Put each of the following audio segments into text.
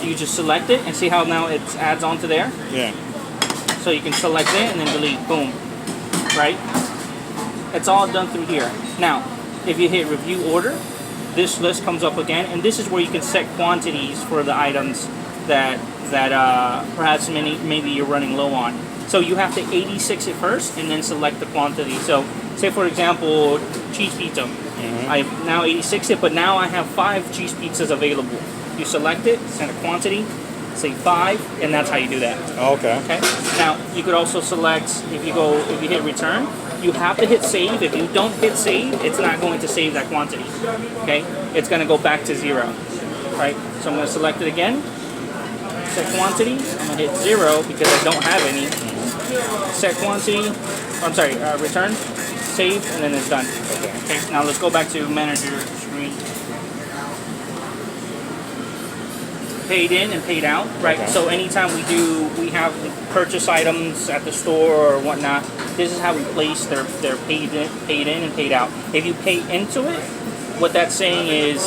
You just select it and see how now it adds onto there? Yeah. So you can select it and then delete, boom, right? It's all done through here. Now, if you hit review order, this list comes up again, and this is where you can set quantities for the items that perhaps maybe you're running low on. So you have to 86 it first and then select the quantity. So say for example, cheese pizza. I've now 86 it, but now I have 5 cheese pizzas available. You select it, set a quantity, say 5, and that's how you do that. Okay. Okay. Now you could also select, if you hit return, you have to hit save. If you don't hit save, it's not going to save that quantity. Okay? It's going to go back to 0. Right? So I'm going to select it again. Set quantity. I'm going to hit 0 because I don't have any. Set quantity. I'm sorry, return. Save, and then it's done. Okay. Now let's go back to manager screen. Paid in and paid out, right? Okay. So anytime we have purchase items at the store or whatnot, this is how we place their paid in and paid out. If you pay into it, what that's saying is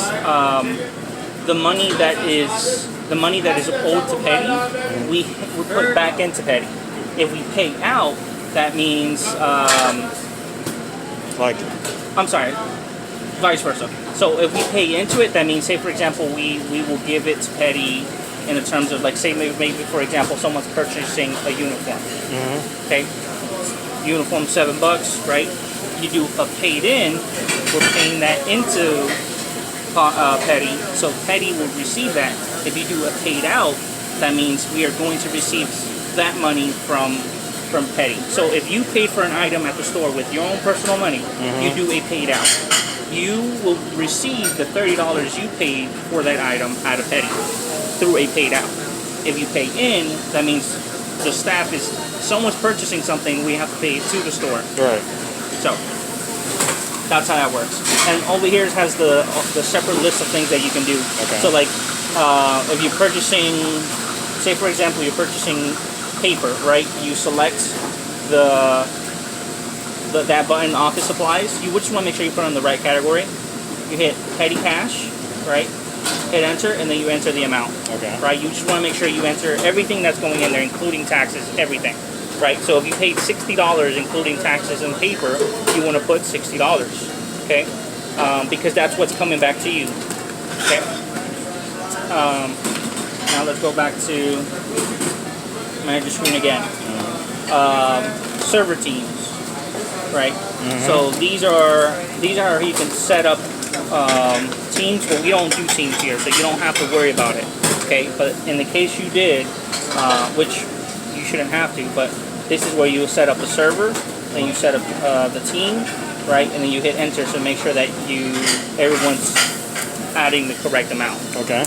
the money that is owed to Petty, we put back into Petty. If we pay out, that means I'm sorry, vice versa. So if we pay into it, that means, say for example, we will give it to Petty in the terms of, like, say maybe for example, someone's purchasing a uniform. Okay, uniform $7, right? You do a paid in, we're paying that into Petty, so Petty will receive that. If you do a paid out, that means we are going to receive that money from Petty. So if you paid for an item at the store with your own personal money, you do a paid out. You will receive the $30 you paid for that item out of Petty through a paid out. If you pay in, that means the staff is, someone's purchasing something, we have to pay it to the store. Right. So that's how that works. And over here it has the separate list of things that you can do. Okay. So like if you're purchasing, say for example, you're purchasing paper, right? You select that button, office supplies. You just want to make sure you put it in the right category. You hit petty cash, right? Hit enter, and then you enter the amount. Okay. Right. Right? You just want to make sure you enter everything that's going in there, including taxes, everything. Right? So if you paid $60, including taxes and paper, you want to put $60. Okay? Because that's what's coming back to you. Okay? Now let's go back to manager screen again. Server teams. Right? So these are how you can set up teams, but we don't do teams here, so you don't have to worry about it. Okay? But in the case you did, which you shouldn't have to, but this is where you set up the server, then you set up the team, right? And then you hit enter to make sure that everyone's adding the correct amount. Okay.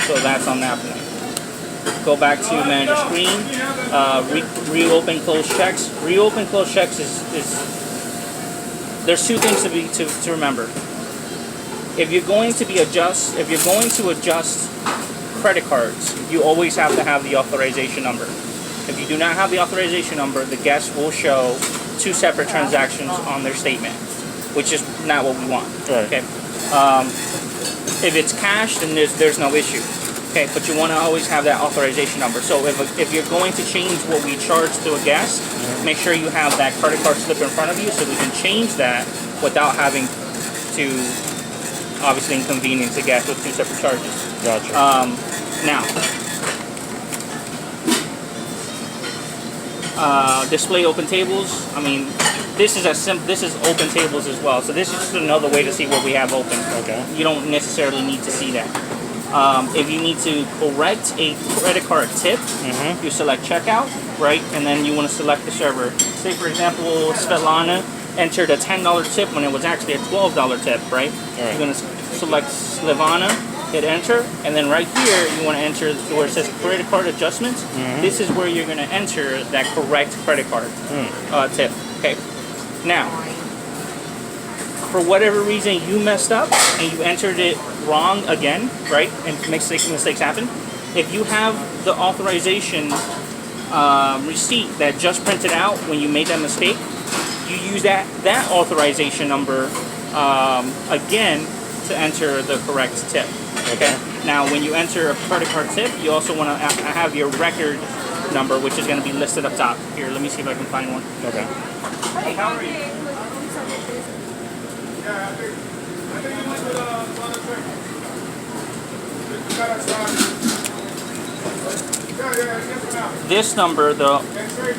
So that's on that point. Go back to manager screen. Reopen close checks. Reopen close checks is there's two things to remember. If you're going to adjust credit cards, you always have to have the authorization number. If you do not have the authorization number, the guest will show 2 separate transactions on their statement, which is not what we want. Right. Okay. If it's cash, then there's no issue. Okay, but you want to always have that authorization number. So if you're going to change what we charge to a guest, make sure you have that credit card slip in front of you so we can change that without having to obviously inconvenience the guest with 2 separate charges. Gotcha. Now, display open tables. I mean, this is open tables as well. So this is just another way to see what we have open. Okay. You don't necessarily need to see that. If you need to correct a credit card tip, you select checkout, right? And then you want to select the server. Say, for example, Svetlana entered a $10 tip when it was actually a $12 tip, right? You're going to select Slivana, hit enter, and then right here you want to enter where it says credit card adjustments. This is where you're going to enter that correct credit card tip. Okay. Now, for whatever reason you messed up and you entered it wrong again, right? And mistakes happen. If you have the authorization receipt that just printed out when you made that mistake, you use that authorization number again to enter the correct tip. Okay. Now, when you enter a credit card tip, you also want to have your record number, which is going to be listed up top. Here, let me see if I can find one. Okay. Hey, how are you? This number, the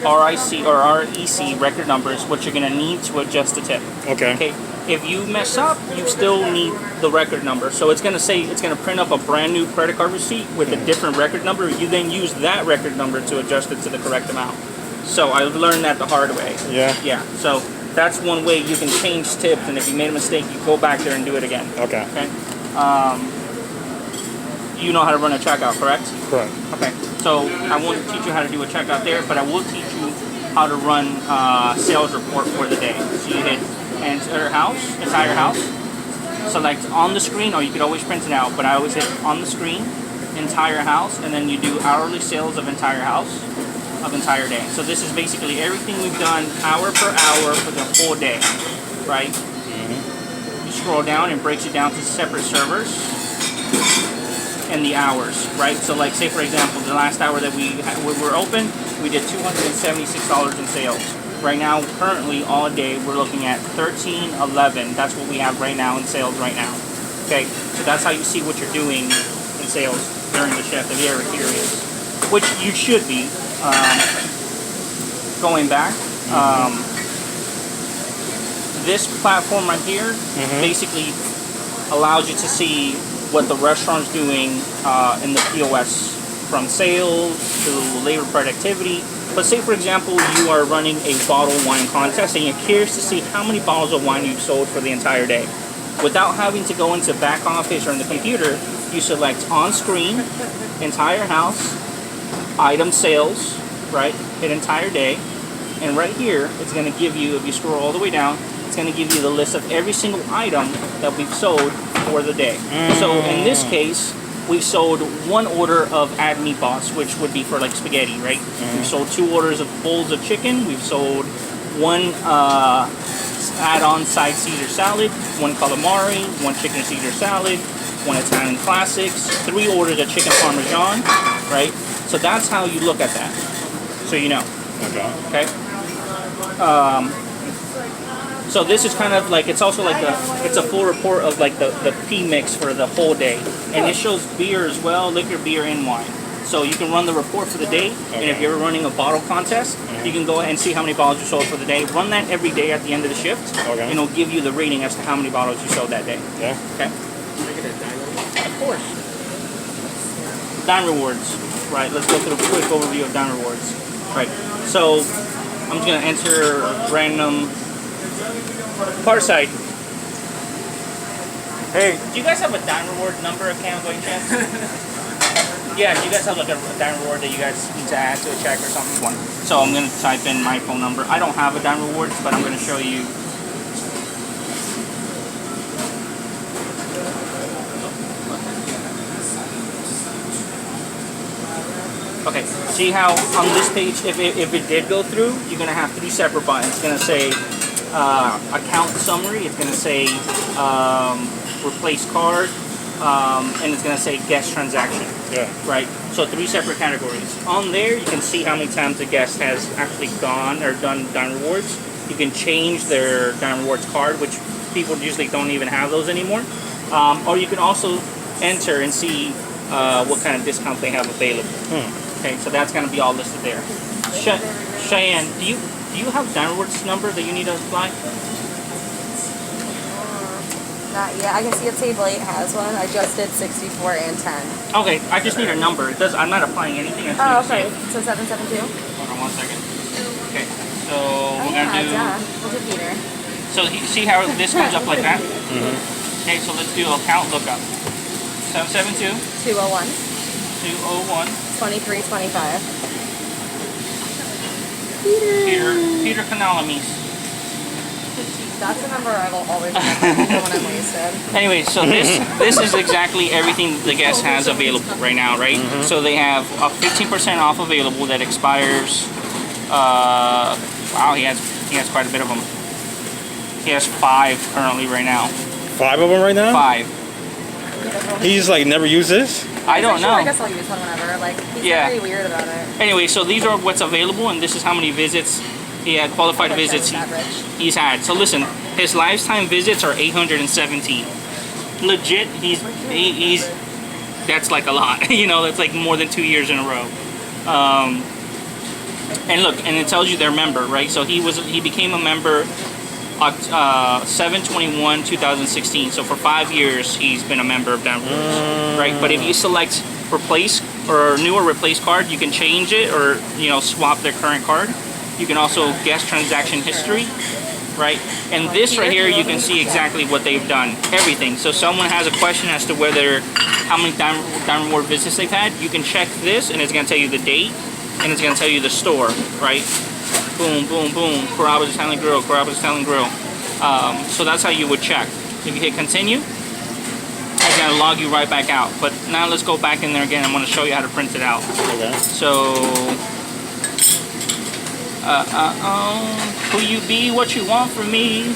RIC or REC record number, is what you're going to need to adjust the tip. Okay. If you mess up, you still need the record number. So it's going to say, it's going to print up a brand new credit card receipt with a different record number. You then use that record number to adjust it to the correct amount. So I've learned that the hard way. Yeah. Yeah. So that's one way you can change tips, and if you made a mistake, you go back there and do it again. Okay. Okay. You know how to run a checkout, correct? Correct. Okay. So I won't teach you how to do a checkout there, but I will teach you how to run sales report for the day. So you hit entire house, select on the screen, or you could always print it out, but I always hit on the screen, entire house, and then you do hourly sales of entire house, of entire day. So this is basically everything we've done hour per hour for the whole day, right? You scroll down and breaks it down to separate servers and the hours, right? So like, say for example, the last hour that we were open, we did $276 in sales. Right now, currently, all day, we're looking at $13.11. That's what we have right now in sales right now. Okay, so that's how you see what you're doing in sales during the shift of your period, which you should be. Going back, this platform right here basically allows you to see what the restaurant's doing in the POS, from sales to labor productivity. But say, for example, you are running a bottled wine contest and you're curious to see how many bottles of wine you've sold for the entire day. Without having to go into back office or in the computer, you select on screen, entire house, item sales, right? Hit entire day. And right here, it's going to give you, if you scroll all the way down, it's going to give you the list of every single item that we've sold for the day. So in this case, we sold one order of add meatballs, which would be for like spaghetti, right? We've sold 2 orders of bowls of chicken. We've sold 1 add-on side Caesar salad, 1 calamari, 1 chicken Caesar salad, 1 Italian classics, 3 orders of chicken parmesan, right? So that's how you look at that. So you know. Okay. So this is kind of like, it's also like it's a full report of like the P mix for the whole day. And it shows beer as well, liquor, beer, and wine. So you can run the report for the day, and if you're running a bottle contest, you can go ahead and see how many bottles you sold for the day. Run that every day at the end of the shift, and it'll give you the rating as to how many bottles you sold that day. Yeah. Okay? Of course. Dime Rewards. Right, let's go through a quick overview of Dime Rewards. Right, so I'm just going to enter random Farside. Hey, do you guys have a Dime Reward number account by chance? Yeah, do you guys have like a Dime Reward that you guys need to add to a check or something? So I'm going to type in my phone number. I don't have a Dime Rewards, but I'm going to show you. Okay, see how on this page, if it did go through, you're going to have 3 separate buttons. It's going to say account summary, it's going to say replace card, and it's going to say guest transaction. Yeah. Right? So 3 separate categories. On there, you can see how many times the guest has actually gone or done Dime Rewards. You can change their Dime Rewards card, which people usually don't even have those anymore. Or you can also enter and see what kind of discount they have available. Okay, so that's going to be all listed there. Cheyenne, do you have Dime Rewards number that you need to apply? Not yet. I can see if Table 8 has one. I just did 64 and 10. Okay, I just need a number. It does. I'm not applying anything. Oh, okay. So 772? Hold on 1 second. Okay, so we're going to do... We'll do Peter. So you see how this comes up like that? Okay, so let's do account lookup. 772? 201. 201. 2325. Peter Canalamis. That's the number I will always remember even when I'm wasted. Anyway, so this is exactly everything the guest has available right now, right? So they have a 15% off available that expires. Wow, he has quite a bit of them. He has 5 currently right now. 5 of them right now? 5. He's like never used this. I don't know. I guess I'll use one whenever. Like, he's Yeah. very weird about it. Anyway, so these are what's available, and this is how many visits he had, qualified Like, visits that's average. he's had. So listen, his lifetime visits are 817. Legit, he's that's like a lot. You know, that's like more than 2 years in a row. And look, and it tells you they're member, right? So he became a member 7/21/2016. So for 5 years he's been a member of Downwoods, right? But if you select replace or new or replace card, you can change it or swap their current card. You can also guess transaction history, right? And this right here, you can see exactly what they've done, everything. So someone has a question as to whether how many Diamond Ward visits they've had. You can check this, and it's gonna tell you the date, and it's gonna tell you the store, right? Boom, boom, boom. Carrabba's Italian Grill, Carrabba's Italian Grill. So that's how you would check. If you hit continue, it's gonna log you right back out. But now let's go back in there again. I'm gonna show you how to print it out. Okay. So, who you be, what you want from me.